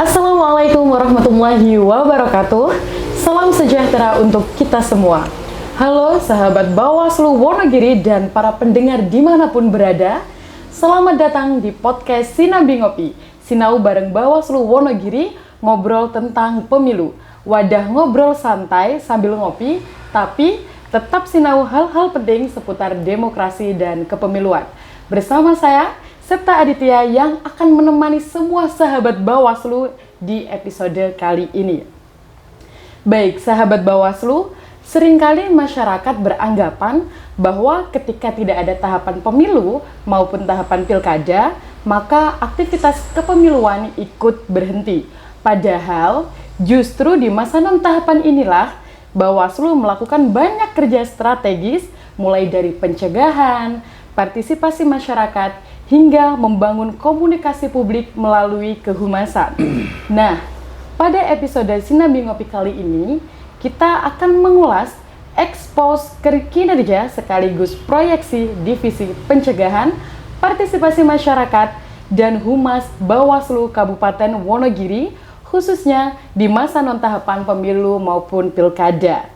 Assalamualaikum warahmatullahi wabarakatuh. Salam sejahtera untuk kita semua. Halo sahabat Bawaslu Wonogiri dan para pendengar dimanapun berada. Selamat datang di podcast Sinambi Ngopi. Sinau bareng Bawaslu Wonogiri, ngobrol tentang pemilu. Wadah ngobrol santai sambil ngopi, tapi tetap sinau hal-hal penting seputar demokrasi dan kepemiluan. Bersama saya, Septa Aditya yang akan menemani semua sahabat Bawaslu di episode kali ini. Baik, sahabat Bawaslu, seringkali masyarakat beranggapan bahwa ketika tidak ada tahapan pemilu maupun tahapan pilkada, maka aktivitas kepemiluan ikut berhenti. Padahal, justru di masa non-tahapan inilah Bawaslu melakukan banyak kerja strategis, mulai dari pencegahan, partisipasi masyarakat, hingga membangun komunikasi publik melalui kehumasan. Nah, pada episode Sinambi Ngopi kali ini, kita akan mengulas ekspos kinerja sekaligus proyeksi divisi pencegahan, partisipasi masyarakat, dan humas Bawaslu Kabupaten Wonogiri, khususnya di masa non-tahapan pemilu maupun pilkada.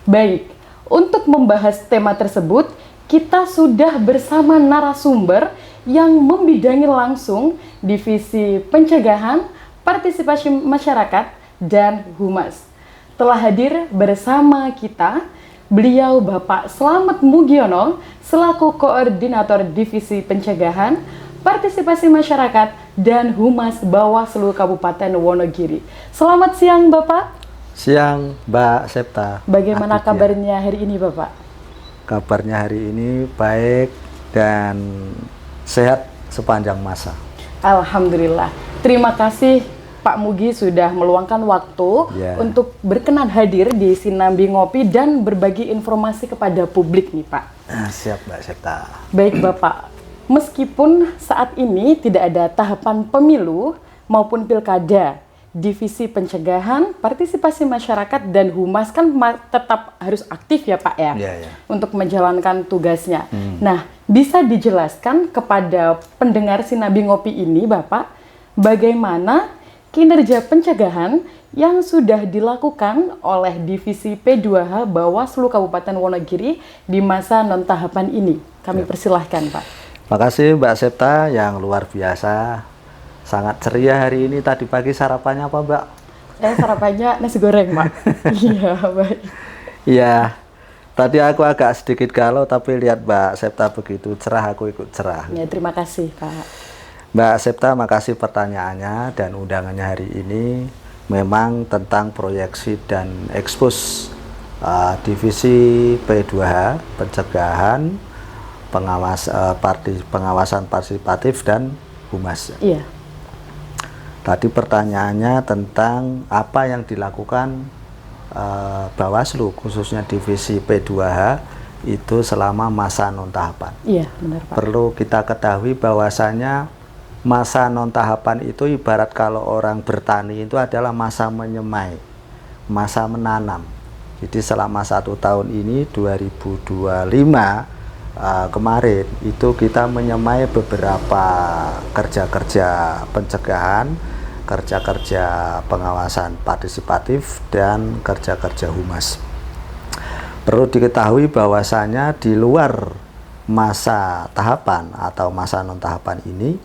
Baik, untuk membahas tema tersebut, kita sudah bersama narasumber yang membidangi langsung divisi pencegahan, partisipasi masyarakat, dan humas. Telah hadir bersama kita beliau Bapak Slamet Mugiono selaku Koordinator Divisi Pencegahan, Partisipasi Masyarakat, dan Humas Bawaslu Kabupaten Wonogiri. Selamat siang Bapak. Siang Mbak Septa. Bagaimana Aditya. kabarnya hari ini Bapak? Kabarnya hari ini baik dan sehat sepanjang masa. Alhamdulillah. Terima kasih Pak Mugi sudah meluangkan waktu untuk berkenan hadir di Sinambi Ngopi dan berbagi informasi kepada publik nih Pak. Siap Mbak Septa. Baik Bapak, meskipun saat ini tidak ada tahapan pemilu maupun pilkada, divisi pencegahan, partisipasi masyarakat, dan humas kan tetap harus aktif ya Pak ya, untuk menjalankan tugasnya. Nah, bisa dijelaskan kepada pendengar Sinambi Ngopi ini Bapak, bagaimana kinerja pencegahan yang sudah dilakukan oleh divisi P2H Bawaslu Kabupaten Wonogiri di masa non-tahapan ini? Kami persilahkan Pak. Makasih Mbak Septa yang luar biasa. Sangat ceria hari ini. Tadi pagi sarapannya apa Mbak? Sarapannya nasi goreng Pak. Iya baik. Iya. Tadi aku agak sedikit galau tapi lihat Mbak Septa begitu cerah, aku ikut cerah. Ya, terima kasih Pak. Mbak Septa, makasih pertanyaannya dan undangannya hari ini. Memang tentang proyeksi dan ekspos divisi P2H, pencegahan, pengawasan partisipatif dan humas. Iya. Tadi pertanyaannya tentang apa yang dilakukan Bawaslu khususnya divisi P2H itu selama masa non-tahapan. Iya, benar Pak. Perlu kita ketahui bahwasanya masa non-tahapan itu ibarat kalau orang bertani itu adalah masa menyemai, masa menanam. Jadi selama 1 tahun ini 2025 kemarin itu kita menyemai beberapa kerja-kerja pencegahan, kerja-kerja pengawasan partisipatif, dan kerja-kerja humas. Perlu diketahui bahwasanya di luar masa tahapan atau masa non-tahapan ini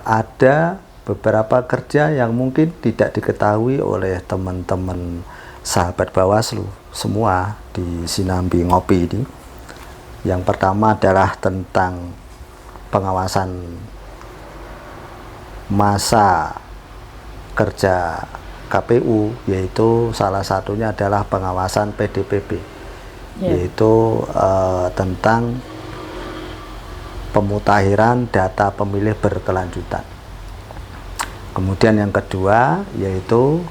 ada beberapa kerja yang mungkin tidak diketahui oleh teman-teman sahabat Bawaslu semua di Sinambi Ngopi ini. Yang pertama adalah tentang pengawasan masa kerja KPU, yaitu salah satunya adalah pengawasan PDPB, yaitu tentang pemutakhiran data pemilih berkelanjutan. Kemudian yang kedua yaitu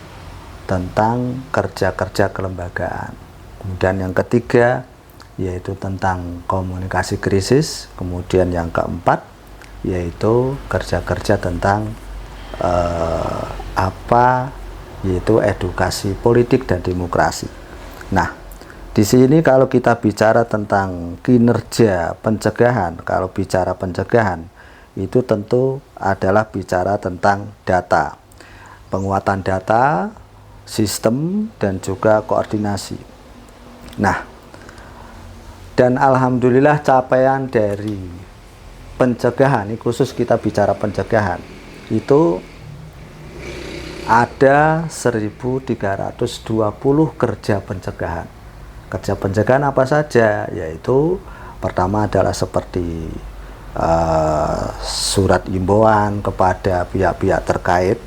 tentang kerja-kerja kelembagaan. Kemudian yang ketiga yaitu tentang komunikasi krisis. Kemudian yang keempat yaitu kerja-kerja tentang yaitu edukasi politik dan demokrasi. Nah, di sini kalau kita bicara tentang kinerja pencegahan, itu tentu adalah bicara tentang data. penguatan data, sistem, dan juga koordinasi. Nah, dan alhamdulillah capaian dari pencegahan, ini khusus kita bicara pencegahan, itu ada 1.320 kerja pencegahan. Kerja pencegahan apa saja? Yaitu pertama adalah seperti surat imbauan kepada pihak-pihak terkait.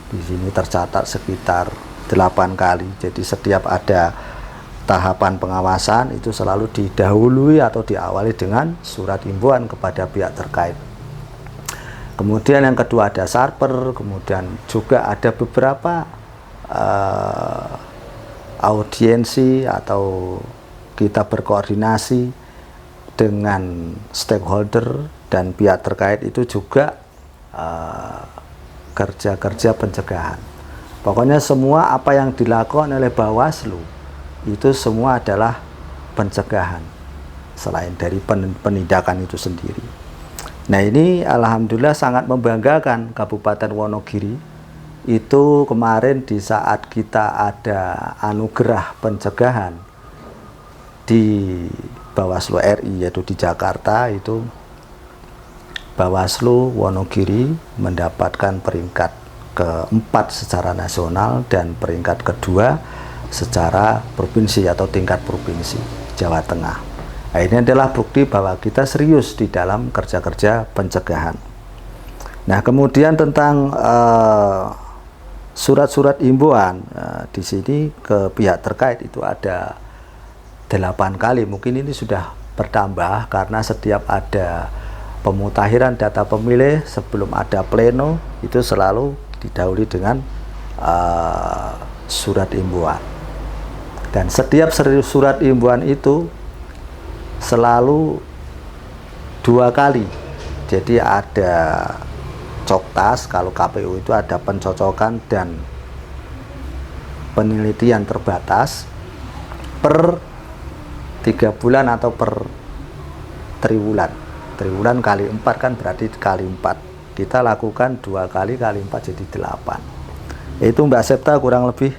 Di sini tercatat sekitar 8 kali. Jadi setiap ada tahapan pengawasan itu selalu didahului atau diawali dengan surat imbauan kepada pihak terkait. Kemudian yang kedua ada sarper, kemudian juga ada beberapa audiensi atau kita berkoordinasi dengan stakeholder dan pihak terkait, itu juga kerja-kerja pencegahan. Pokoknya semua apa yang dilakukan oleh Bawaslu itu semua adalah pencegahan selain dari penindakan itu sendiri. Nah, ini alhamdulillah sangat membanggakan Kabupaten Wonogiri. Itu kemarin di saat kita ada anugerah pencegahan di Bawaslu RI, yaitu di Jakarta, itu Bawaslu Wonogiri mendapatkan peringkat keempat secara nasional dan peringkat kedua secara provinsi atau tingkat provinsi Jawa Tengah. Nah, ini adalah bukti bahwa kita serius di dalam kerja-kerja pencegahan. Nah, kemudian tentang surat-surat imbauan, di sini ke pihak terkait itu ada 8 kali. Mungkin ini sudah bertambah karena setiap ada pemutakhiran data pemilih sebelum ada pleno itu selalu didahului dengan surat imbauan. Dan setiap surat imbauan itu selalu 2 kali. Jadi ada coktas, kalau KPU itu ada pencocokan dan penelitian terbatas per 3 bulan atau per triwulan. Triwulan kali 4 kan berarti kali 4. Kita lakukan 2 kali 4 jadi 8. Itu Mbak Septa kurang lebih.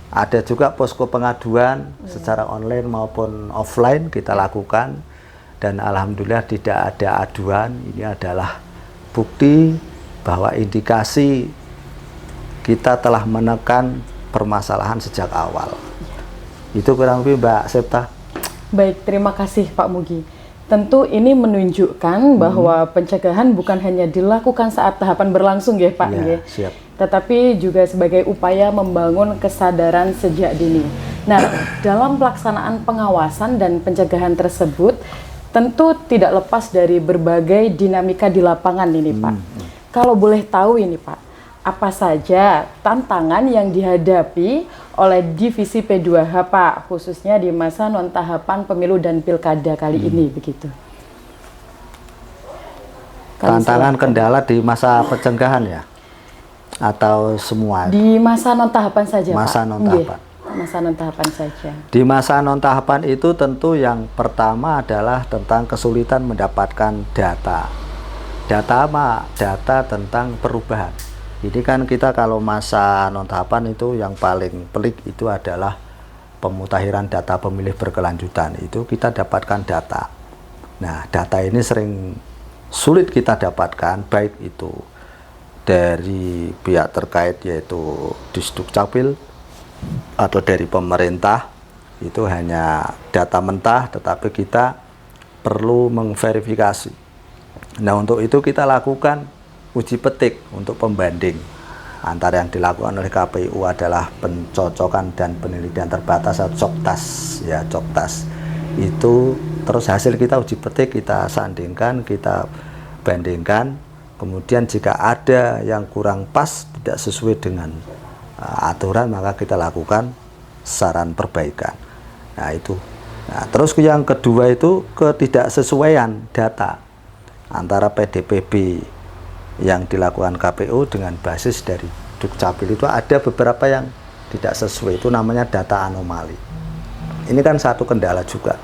Ada juga posko pengaduan secara online maupun offline kita lakukan, dan alhamdulillah tidak ada aduan. Ini adalah bukti bahwa indikasi kita telah menekan permasalahan sejak awal. Itu kurang lebih Mbak Septa. Baik, terima kasih Pak Mugi. Tentu ini menunjukkan bahwa pencegahan bukan hanya dilakukan saat tahapan berlangsung ya Pak, Ya, siap. tetapi juga sebagai upaya membangun kesadaran sejak dini. Nah, dalam pelaksanaan pengawasan dan pencegahan tersebut, tentu tidak lepas dari berbagai dinamika di lapangan ini, Pak. Kalau boleh tahu ini, Pak, apa saja tantangan yang dihadapi oleh Divisi P2H, Pak, khususnya di masa non-tahapan pemilu dan pilkada kali ini, begitu? Tantangan kendala di masa pencegahan ya? Atau semua? Di masa non-tahapan saja, masa Pak. non-tahapan. Masa non-tahapan saja. Di masa non-tahapan itu tentu yang pertama adalah tentang kesulitan mendapatkan data. Data apa? Data tentang perubahan. Ini kan kita kalau masa non-tahapan itu yang paling pelik itu adalah pemutakhiran data pemilih berkelanjutan. Itu kita dapatkan data. Nah, data ini sering sulit kita dapatkan, baik itu dari pihak terkait yaitu Disdukcapil atau dari pemerintah. Itu hanya data mentah, tetapi kita perlu mengverifikasi. Nah, untuk itu kita lakukan uji petik untuk pembanding antara yang dilakukan oleh KPU adalah pencocokan dan penelitian terbatas atau coktas ya, coktas itu. Terus hasil kita uji petik, kita sandingkan, kita bandingkan. Kemudian jika ada yang kurang pas, tidak sesuai dengan aturan, maka kita lakukan saran perbaikan. Nah, itu. Nah, terus yang kedua itu ketidaksesuaian data antara PDPB yang dilakukan KPU dengan basis dari Dukcapil. Itu ada beberapa yang tidak sesuai, itu namanya data anomali. Ini kan satu kendala juga.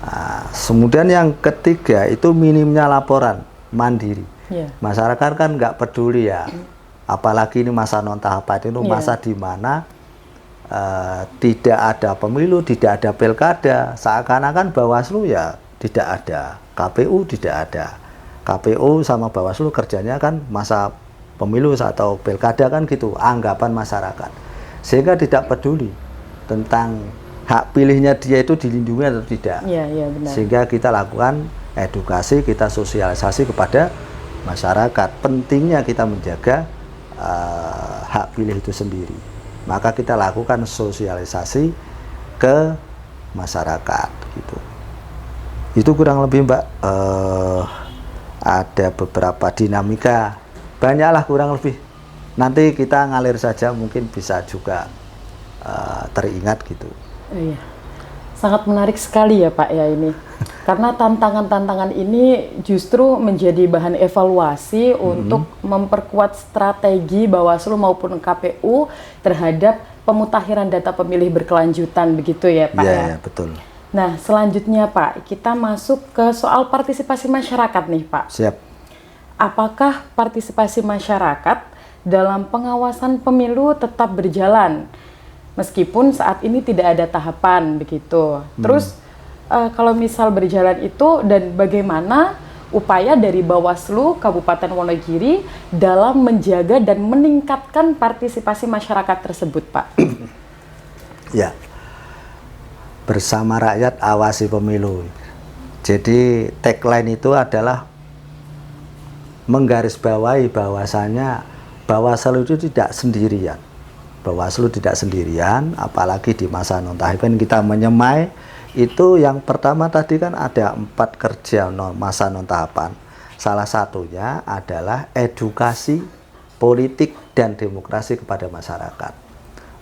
Nah, kemudian yang ketiga itu minimnya laporan mandiri. Masyarakat kan nggak peduli ya Apalagi ini masa non tahapan itu Iya. masa di mana tidak ada pemilu, tidak ada pilkada, seakan-akan Bawaslu ya tidak ada, KPU tidak ada. KPU sama Bawaslu kerjanya kan masa pemilu atau pilkada kan gitu, anggapan masyarakat. Sehingga tidak peduli tentang hak pilihnya dia itu dilindungi atau tidak. Iya, iya benar. Sehingga kita lakukan edukasi, kita sosialisasi kepada masyarakat. Pentingnya kita menjaga hak pilih itu sendiri. Maka kita lakukan sosialisasi ke masyarakat gitu. Itu kurang lebih Mbak, ada beberapa dinamika, banyaklah kurang lebih. Nanti kita ngalir saja, mungkin bisa juga teringat gitu. Iya. Sangat menarik sekali ya Pak ya ini. Karena tantangan-tantangan ini justru menjadi bahan evaluasi untuk memperkuat strategi Bawaslu maupun KPU terhadap pemutakhiran data pemilih berkelanjutan begitu ya Pak Iya, ya. ya, betul. Nah, selanjutnya Pak, kita masuk ke soal partisipasi masyarakat nih Pak. Siap. Apakah partisipasi masyarakat dalam pengawasan pemilu tetap berjalan meskipun saat ini tidak ada tahapan begitu? Terus kalau misal berjalan itu, dan bagaimana upaya dari Bawaslu Kabupaten Wonogiri dalam menjaga dan meningkatkan partisipasi masyarakat tersebut Pak? Ya. Bersama rakyat awasi pemilu. Jadi tagline itu adalah menggarisbawahi bahwasanya Bawaslu itu tidak sendirian. Bawaslu tidak sendirian, apalagi di masa non-tahapan kita menyemai itu. Yang pertama tadi kan ada 4 kerja masa non-tahapan. Salah satunya adalah edukasi politik dan demokrasi kepada masyarakat.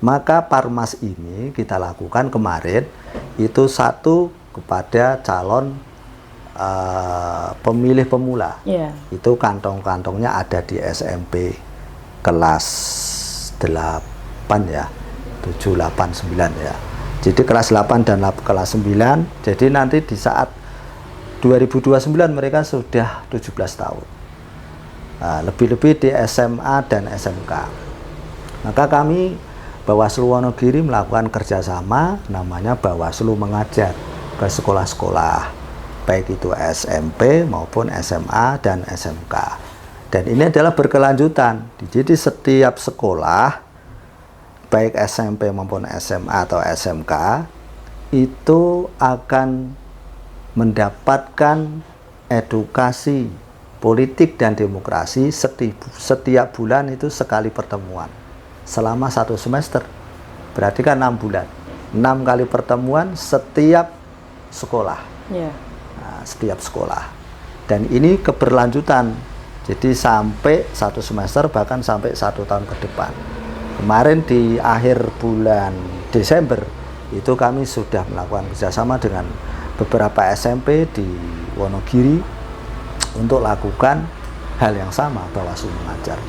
Maka Parmas ini kita lakukan kemarin itu 1 kepada calon pemilih pemula. Iya. Itu kantong-kantongnya ada di SMP kelas 8 ya, 7, 8, 9 ya. Jadi kelas 8 dan kelas 9. Jadi nanti di saat 2029 mereka sudah 17 tahun. Nah, lebih-lebih di SMA dan SMK. Maka kami Bawaslu Wonogiri melakukan kerjasama namanya Bawaslu Mengajar ke sekolah-sekolah, baik itu SMP maupun SMA dan SMK. Dan ini adalah berkelanjutan. Jadi setiap sekolah, baik SMP maupun SMA atau SMK, itu akan mendapatkan edukasi politik dan demokrasi setiap bulan itu sekali pertemuan. Selama 1 semester. Berarti kan 6 bulan. 6 kali pertemuan setiap sekolah. Iya. Nah, setiap sekolah. Dan ini keberlanjutan. Jadi sampai 1 semester, bahkan sampai 1 tahun ke depan. Kemarin di akhir bulan Desember itu kami sudah melakukan kerjasama dengan beberapa SMP di Wonogiri untuk lakukan hal yang sama, Bawaslu Mengajar.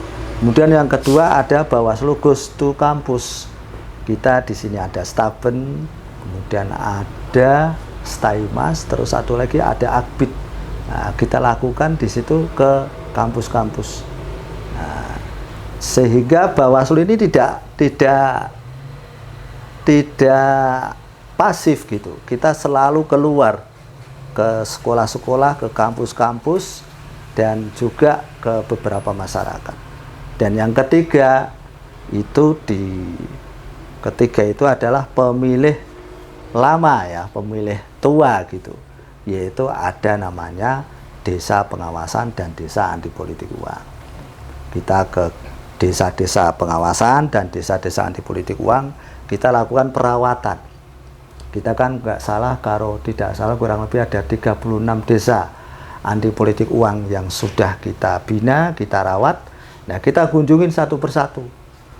Kemudian yang kedua ada Bawaslu Goes to Campus. Kita di sini ada Staben, kemudian ada Staimas, terus satu lagi ada Akbid. Nah, kita lakukan di situ ke kampus-kampus. Nah, sehingga Bawaslu ini tidak pasif gitu. Kita selalu keluar ke sekolah-sekolah, ke kampus-kampus, dan juga ke beberapa masyarakat. Dan yang ketiga itu adalah pemilih lama ya, pemilih tua gitu, yaitu ada namanya Desa Pengawasan dan Desa Anti Politik Uang. Kita ke desa-desa pengawasan dan desa-desa anti politik uang, kita lakukan perawatan. Kita kan nggak salah, kalau tidak salah kurang lebih ada 36 desa anti politik uang yang sudah kita bina, kita rawat. Nah, kita kunjungin satu persatu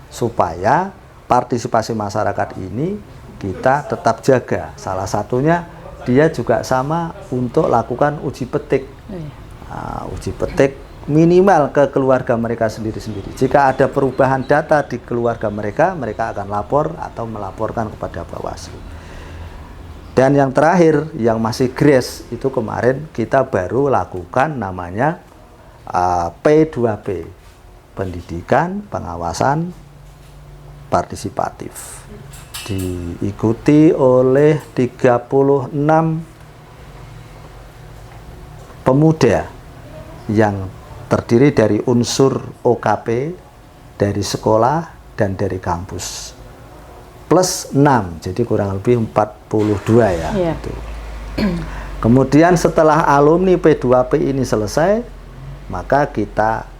supaya partisipasi masyarakat ini kita tetap jaga. Salah satunya dia juga sama untuk lakukan uji petik. Uji petik minimal ke keluarga mereka sendiri-sendiri. Jika ada perubahan data di keluarga mereka, mereka akan lapor atau melaporkan kepada Bawaslu. Dan yang terakhir, yang masih grace, itu kemarin kita baru lakukan namanya P2P. pendidikan, pengawasan partisipatif. Diikuti oleh 36 pemuda yang terdiri dari unsur OKP, dari sekolah, dan dari kampus. Plus 6, jadi kurang lebih 42 ya. Iya. Gitu. Kemudian setelah alumni P2P ini selesai, maka kita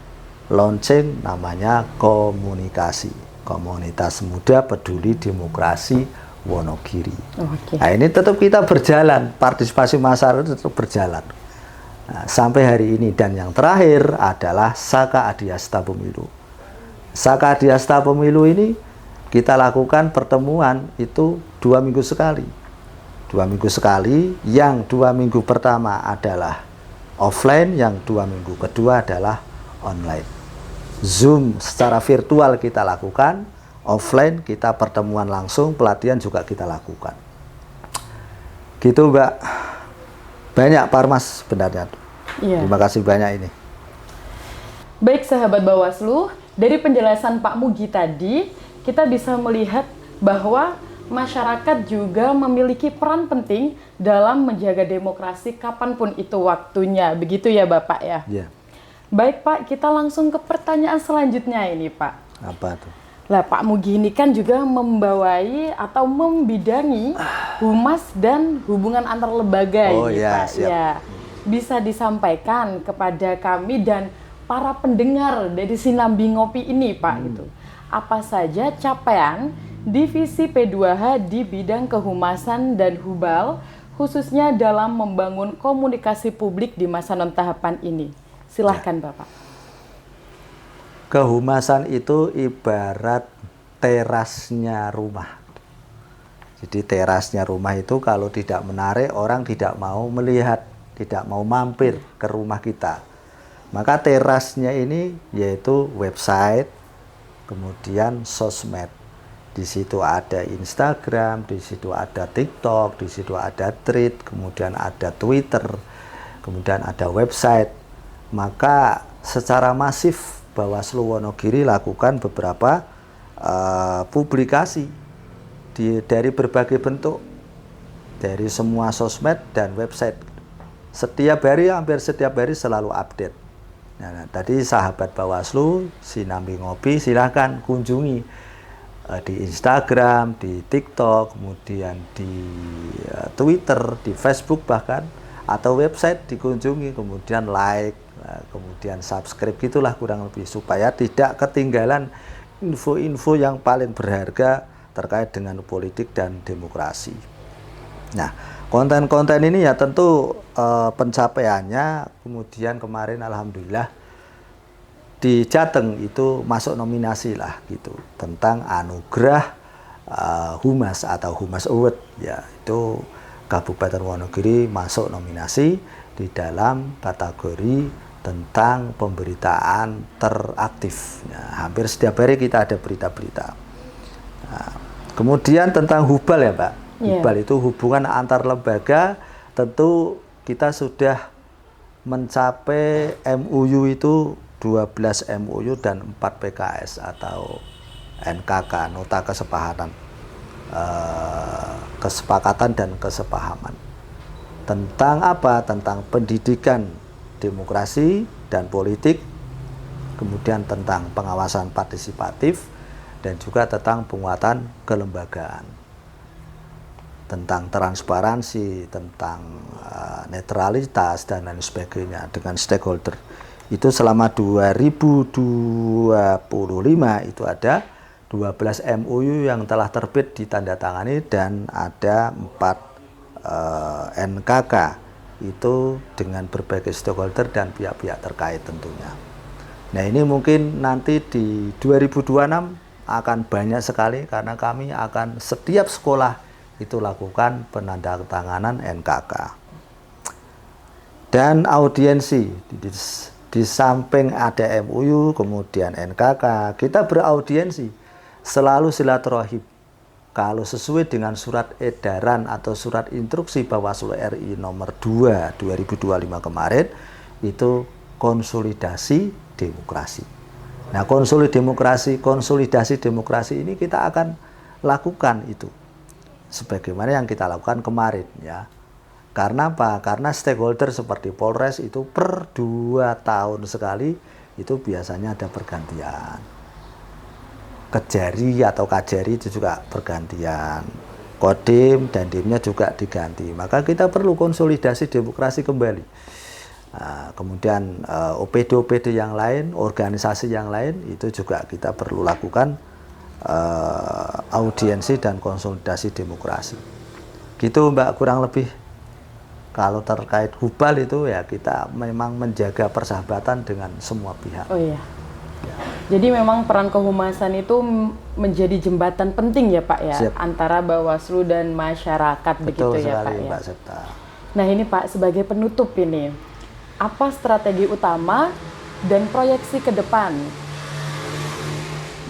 launching namanya komunikasi. Komunitas Muda Peduli Demokrasi Wonogiri. Oke. Nah, ini tetap kita berjalan, partisipasi masyarakat tetap berjalan. Nah, sampai hari ini, dan yang terakhir adalah Saka Adiasta Pemilu. Saka Adiasta Pemilu ini kita lakukan pertemuan itu 2 minggu sekali. 2 minggu sekali, yang 2 minggu pertama adalah offline, yang 2 minggu kedua adalah online. Zoom secara virtual kita lakukan, offline kita pertemuan langsung, pelatihan juga kita lakukan. Gitu Mbak. Banyak Parmas sebenarnya. Iya. Terima kasih banyak ini. Baik sahabat Bawaslu, dari penjelasan Pak Mugi tadi, kita bisa melihat bahwa masyarakat juga memiliki peran penting dalam menjaga demokrasi kapanpun itu waktunya. Begitu ya Bapak ya? Iya. Baik Pak, kita langsung ke pertanyaan selanjutnya ini Pak. Apa tuh? Lah Pak Mugi ini kan juga membawai atau membidangi humas dan hubungan antar lembaga Oh, ini ya, Pak. siap. Ya, bisa disampaikan kepada kami dan para pendengar dari Sinambi Ngopi ini Pak gitu. Apa saja capaian divisi P2H di bidang kehumasan dan hubal, khususnya dalam membangun komunikasi publik di masa non-tahapan ini. Silahkan Bapak. Kehumasan itu ibarat terasnya rumah. Jadi terasnya rumah itu kalau tidak menarik, orang tidak mau melihat, tidak mau mampir ke rumah kita. Maka terasnya ini yaitu website, kemudian sosmed. Di situ ada Instagram, di situ ada TikTok, di situ ada Thread, kemudian ada Twitter, kemudian ada website. Maka secara masif Bawaslu Wonogiri lakukan beberapa publikasi dari berbagai bentuk, dari semua sosmed dan website. Setiap hari, hampir setiap hari selalu update. Nah, tadi sahabat Bawaslu, Sinambi Ngopi, silahkan kunjungi di Instagram, di TikTok, kemudian di Twitter, di Facebook bahkan, atau website dikunjungi, kemudian like, kemudian subscribe, gitulah kurang lebih, supaya tidak ketinggalan info-info yang paling berharga terkait dengan politik dan demokrasi. Nah, konten-konten ini ya tentu pencapaiannya, kemudian kemarin alhamdulillah di Jateng itu masuk nominasi lah gitu, tentang anugerah Humas atau Humas Award, ya itu Kabupaten Wonogiri masuk nominasi di dalam kategori tentang pemberitaan teraktif. Nah, hampir setiap hari kita ada berita-berita. Nah, kemudian tentang hubal ya Pak. Yeah. Hubal itu hubungan antar lembaga, tentu kita sudah mencapai MOU itu 12 MOU dan 4 PKS atau NKK, Nota Kesepakatan dan Kesepahaman. Tentang apa? Tentang pendidikan demokrasi dan politik, kemudian tentang pengawasan partisipatif, dan juga tentang penguatan kelembagaan, tentang transparansi, tentang netralitas, dan lain sebagainya dengan stakeholder. Itu selama 2025 itu ada 12 MOU yang telah terbit ditandatangani, dan ada 4 NKK itu dengan berbagai stakeholder dan pihak-pihak terkait tentunya. Nah, ini mungkin nanti di 2026 akan banyak sekali, karena kami akan setiap sekolah itu lakukan penandatanganan NKK. Dan audiensi, di samping ada MOU kemudian NKK, kita beraudiensi, selalu silaturahim. Kalau sesuai dengan surat edaran atau surat instruksi Bawaslu RI nomor 2 2025 kemarin, itu konsolidasi demokrasi. Nah, konsolidasi demokrasi ini kita akan lakukan itu sebagaimana yang kita lakukan kemarin ya. Karena apa? Karena stakeholder seperti Polres itu per 2 tahun sekali itu biasanya ada pergantian. Kejari atau Kajari itu juga pergantian. Kodim dan Dimnya juga diganti. Maka kita perlu konsolidasi demokrasi kembali. Nah, kemudian OPD-OPD yang lain, organisasi yang lain itu juga kita perlu lakukan audiensi dan konsolidasi demokrasi. Gitu Mbak, kurang lebih. Kalau terkait Hubal itu ya kita memang menjaga persahabatan dengan semua pihak. Oh iya. Ya. Jadi memang peran kehumasan itu menjadi jembatan penting ya Pak ya. Siap. Antara Bawaslu dan masyarakat. Betul begitu ya Pak ya. Mbak Septa. Nah ini Pak, sebagai penutup ini, apa strategi utama dan proyeksi ke depan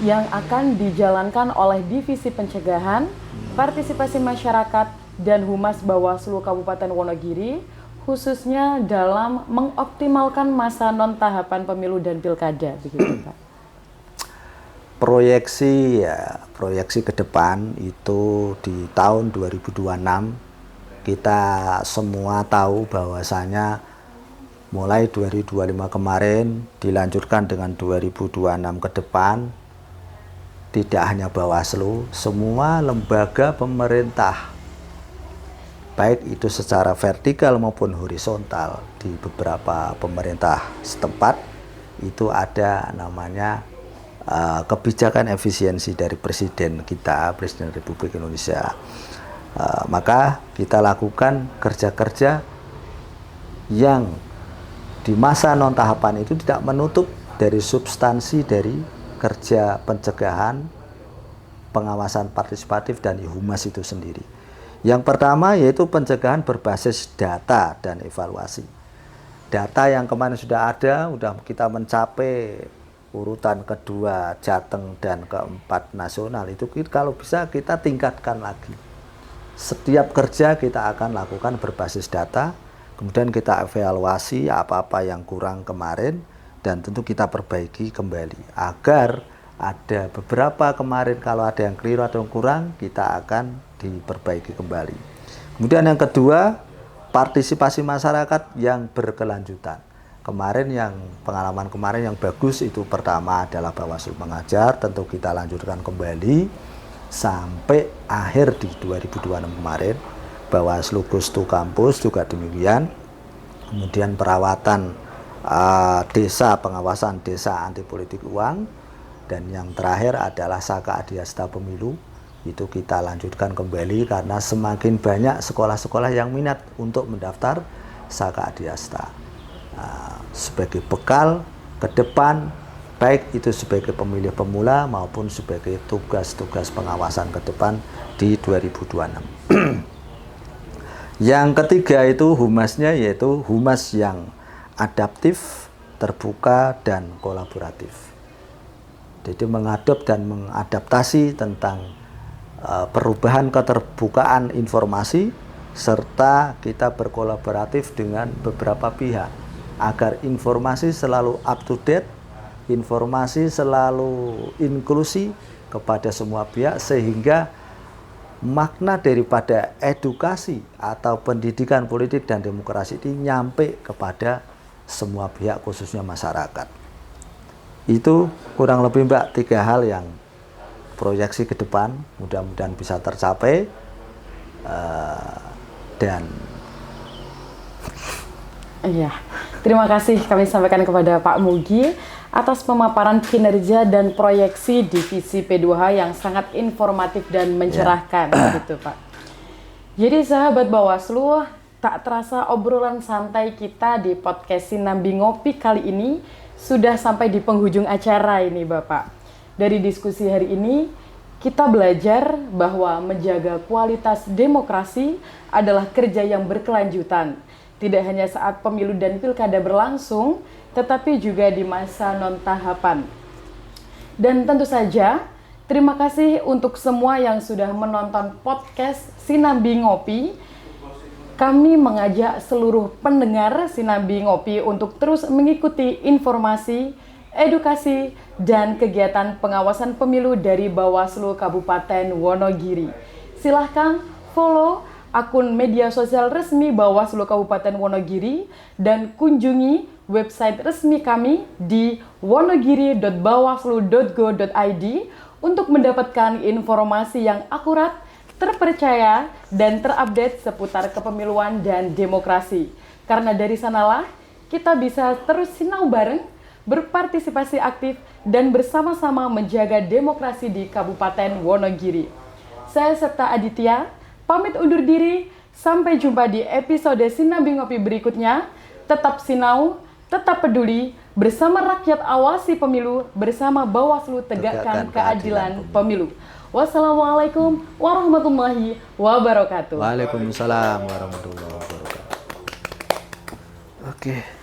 yang akan dijalankan oleh Divisi Pencegahan, Partisipasi Masyarakat, dan Humas Bawaslu Kabupaten Wonogiri, khususnya dalam mengoptimalkan masa non-tahapan pemilu dan pilkada, begitu Pak? Proyeksi ke depan itu di tahun 2026 kita semua tahu bahwasanya mulai 2025 kemarin dilanjutkan dengan 2026 ke depan, tidak hanya Bawaslu, semua lembaga pemerintah baik itu secara vertikal maupun horizontal di beberapa pemerintah setempat itu ada namanya kebijakan efisiensi dari Presiden kita, Presiden Republik Indonesia. Maka kita lakukan kerja-kerja yang di masa non tahapan itu tidak menutup dari substansi dari kerja pencegahan, pengawasan partisipatif dan humas itu sendiri. Yang pertama yaitu pencegahan berbasis data dan evaluasi. Data yang kemarin sudah ada, sudah kita mencapai urutan kedua Jateng dan keempat nasional, itu kalau bisa kita tingkatkan lagi. Setiap kerja kita akan lakukan berbasis data, kemudian kita evaluasi apa-apa yang kurang kemarin, dan tentu kita perbaiki kembali. Agar ada beberapa kemarin kalau ada yang keliru atau yang kurang, kita akan diperbaiki kembali. Kemudian yang kedua, partisipasi masyarakat yang berkelanjutan. Pengalaman kemarin yang bagus itu pertama adalah Bawaslu mengajar, tentu kita lanjutkan kembali sampai akhir di 2026 kemarin. Bawaslu Goes to Campus juga demikian. Kemudian perawatan desa, pengawasan desa anti politik uang, dan yang terakhir adalah Saka Adiasta Pemilu. Itu kita lanjutkan kembali karena semakin banyak sekolah-sekolah yang minat untuk mendaftar Saka Adiasta. Sebagai bekal ke depan, baik itu sebagai pemilih pemula maupun sebagai tugas-tugas pengawasan ke depan di 2026. Yang ketiga itu humasnya, yaitu humas yang adaptif, terbuka, dan kolaboratif. Jadi mengadop dan mengadaptasi tentang perubahan keterbukaan informasi, serta kita berkolaboratif dengan beberapa pihak agar informasi selalu up to date, informasi selalu inklusi kepada semua pihak, sehingga makna daripada edukasi atau pendidikan politik dan demokrasi ini nyampe kepada semua pihak, khususnya masyarakat. Itu kurang lebih Mbak 3 hal yang proyeksi ke depan mudah-mudahan bisa tercapai, dan iya, terima kasih kami sampaikan kepada Pak Mugi atas pemaparan kinerja dan proyeksi Divisi P2H yang sangat informatif dan mencerahkan, gitu Pak. Jadi sahabat Bawaslu, tak terasa obrolan santai kita di podcast Sinambi Ngopi kali ini sudah sampai di penghujung acara ini Bapak. Dari diskusi hari ini, kita belajar bahwa menjaga kualitas demokrasi adalah kerja yang berkelanjutan. Tidak hanya saat pemilu dan pilkada berlangsung, tetapi juga di masa non-tahapan. Dan tentu saja, terima kasih untuk semua yang sudah menonton podcast Sinambi Ngopi. Kami mengajak seluruh pendengar Sinambi Ngopi untuk terus mengikuti informasi edukasi, dan kegiatan pengawasan pemilu dari Bawaslu Kabupaten Wonogiri. Silahkan follow akun media sosial resmi Bawaslu Kabupaten Wonogiri dan kunjungi website resmi kami di wonogiri.bawaslu.go.id untuk mendapatkan informasi yang akurat, terpercaya, dan terupdate seputar kepemiluan dan demokrasi. Karena dari sanalah kita bisa terus sinau bareng, berpartisipasi aktif, dan bersama-sama menjaga demokrasi di Kabupaten Wonogiri. Saya Septa Aditya, pamit undur diri. Sampai jumpa di episode Sinambi Ngopi berikutnya. Tetap sinau, tetap peduli, bersama rakyat awasi pemilu, bersama Bawaslu tegakkan keadilan pemilu. Wassalamualaikum warahmatullahi wabarakatuh. Waalaikumsalam warahmatullahi wabarakatuh. Oke.